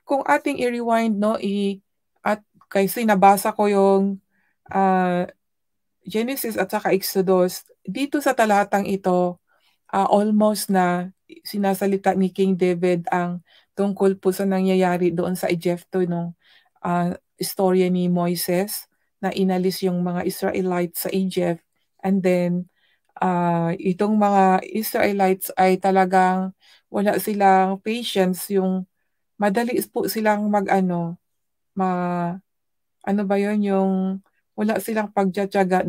Kung ating i-rewind 'no, at kasi nabasa ko yung, ah, Genesis at saka Exodus, dito sa talatang ito, almost na sinasalita ni King David ang tungkol po sa nangyayari doon sa Egypto nung, istorya ni Moises na inalis yung mga Israelites sa Egypt. And then, itong mga Israelites ay talagang wala silang patience, yung madali po silang mag-ano, ano ba yun, yung wala silang pagtitiyaga,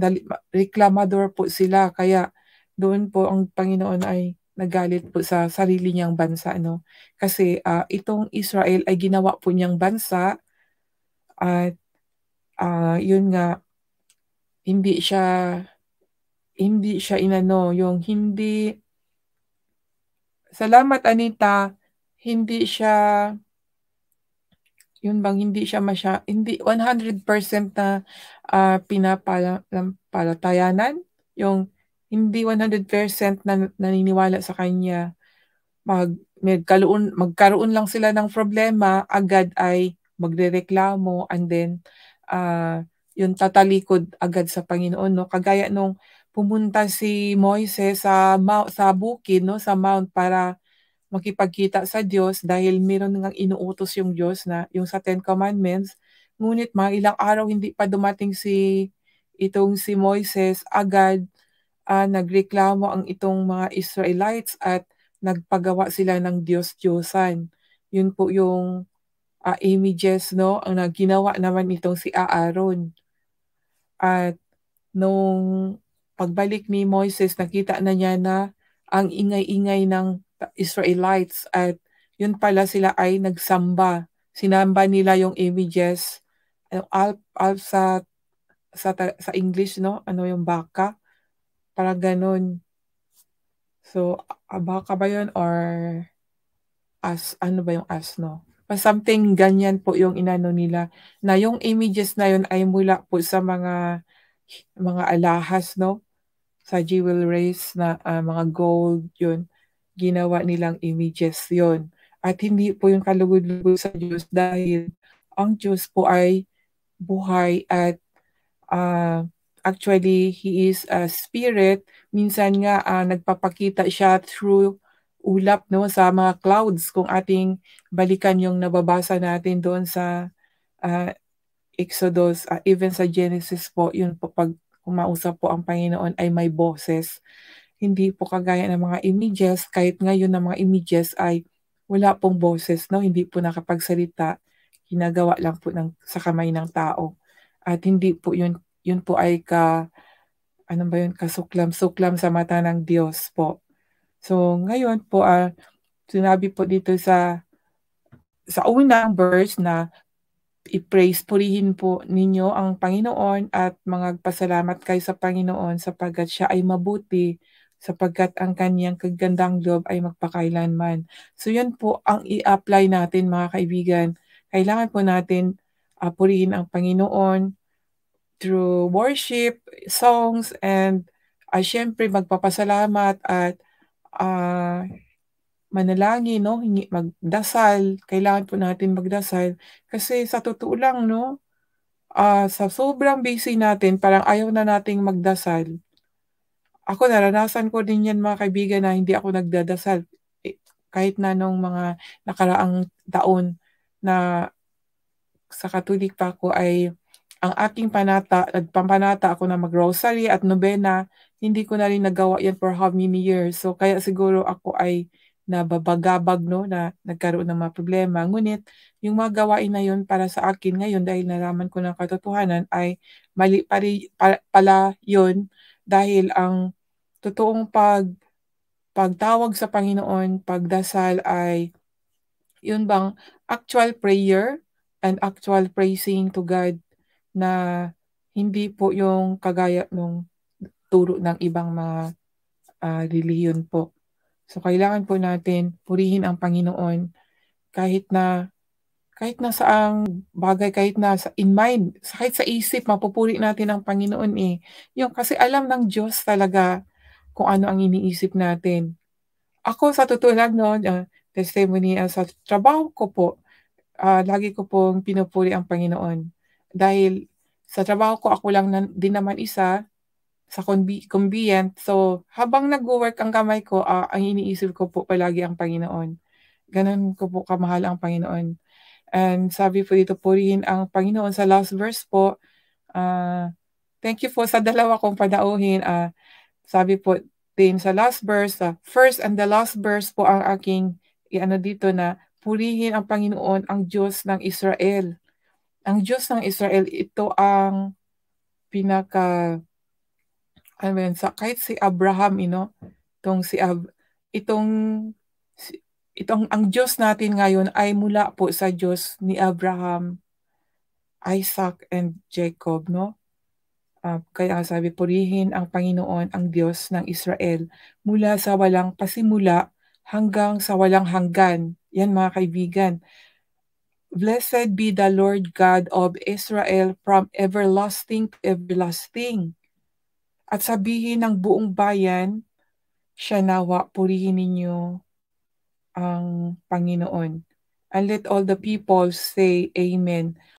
reklamador po sila. Kaya doon po ang Panginoon ay nagalit po sa sarili niyang bansa 'no. Kasi, itong Israel ay ginawa po niyang bansa at, yun nga, hindi siya hindi siya inano, yung hindi salamat Anita, hindi siya yun bang hindi 100% na, palatayanan, yung hindi 100% na naniniwala sa kanya, magkaroon lang sila ng problema, agad ay magrereklamo and then, yun tatalikod agad sa Panginoon 'no. Kagaya nung pumunta si Moises sa bukid 'no, sa mount para makipagkita sa Diyos dahil meron ngang inuutos yung Diyos na yung sa Ten Commandments. Ngunit mga ilang araw hindi pa dumating si Moises, agad, nagreklamo ang itong mga Israelites at nagpagawa sila ng Diyos-Diyosan. Yun po yung, images 'no, ang ginawa naman nitong si Aaron. At nung pagbalik ni Moises, nakita na niya na ang ingay-ingay ng Israelites at yun pala sila ay nagsamba. Sinamba nila yung images, sa English 'no, ano yung baka, parang gano'n. So, baka ba yun or ano ba yung asno? Something ganyan po yung inano nila, na yung images na yun ay mula po sa mga alahas 'no, sa jewelries na, mga gold, yun. Ginawa nilang images yun. At hindi po yung kalugod-lugod sa Diyos dahil ang Diyos po ay buhay at, actually He is a spirit. Minsan nga, nagpapakita siya through ulap 'no, sa mga clouds. Kung ating balikan yung nababasa natin doon sa, ah, Exodus, even sa Genesis po, yun po 'pag kumausap po ang Panginoon ay may boses. Hindi po kagaya ng mga images, kahit ngayon ang mga images ay wala pong boses 'no, hindi po nakapagsalita, ginagawa lang po sa kamay ng tao. At hindi po yun po ay ano ba yun, kasuklam-suklam sa mata ng Diyos po. So ngayon po, sinabi po dito sa unang verse na purihin po ninyo ang Panginoon at magpasalamat kayo sa Panginoon sapagkat siya ay mabuti, sapagkat ang kaniyang kagandang loob ay magpakailanman. So yan po ang i-apply natin mga kaibigan. Kailangan po natin, purihin ang Panginoon through worship, songs, and, siyempre magpapasalamat at, ah manalangin 'no, magdasal, kailangan po natin magdasal. Kasi sa totoo lang 'no, sa sobrang busy natin parang ayaw na nating magdasal. Ako naranasan ko din 'yan mga kaibigan na hindi ako nagdadasal, kahit na nung mga nakaraang taon na sa Katolik pa ako ay ang aking nagpampanata ako na mag-rosary at nobena, hindi ko na rin nagawa 'yan for how many years. So kaya siguro ako ay nababagabag 'no, na nagkaroon ng mga problema. Ngunit yung mga gawain na yun para sa akin ngayon dahil nalaman ko ng katotohanan ay mali pala yun dahil ang totoong pagtawag sa Panginoon, pagdasal ay yun bang actual prayer and actual praising to God na hindi po yung kagaya nung turo ng ibang mga, relihiyon po. So kailangan po natin purihin ang Panginoon kahit na kahit na saang bagay, kahit na in mind, kahit sa isip mapupuri natin ang Panginoon, eh. Yung kasi alam ng Diyos talaga kung ano ang iniisip natin. Ako sa totoo lang 'no, testimony, sa trabaho ko po, lagi ko pong pinupuri ang Panginoon. Dahil sa trabaho ko ako lang din naman isa sa convenient. So, habang nagwo-work ang kamay ko, ang iniisip ko po palagi ang Panginoon. Gano'n ko po kamahal ang Panginoon. And sabi po dito, purihin ang Panginoon sa last verse po. Thank you po sa dalawa kong panauhin. Sabi po din sa last verse, first and the last verse po ang aking i-ano dito na purihin ang Panginoon, ang Diyos ng Israel. Ang Diyos ng Israel, ito ang pinaka, ano ba yun, kahit si Abraham, itong si itong ang Diyos natin ngayon ay mula po sa Diyos ni Abraham, Isaac, and Jacob, no? Kaya sabi, purihin ang Panginoon, ang Diyos ng Israel, mula sa walang pasimula hanggang sa walang hanggan. Yan mga kaibigan. Blessed be the Lord God of Israel from everlasting to everlasting. At sabihin ng buong bayan, siya nawa, purihin ninyo ang Panginoon. And let all the people say, Amen.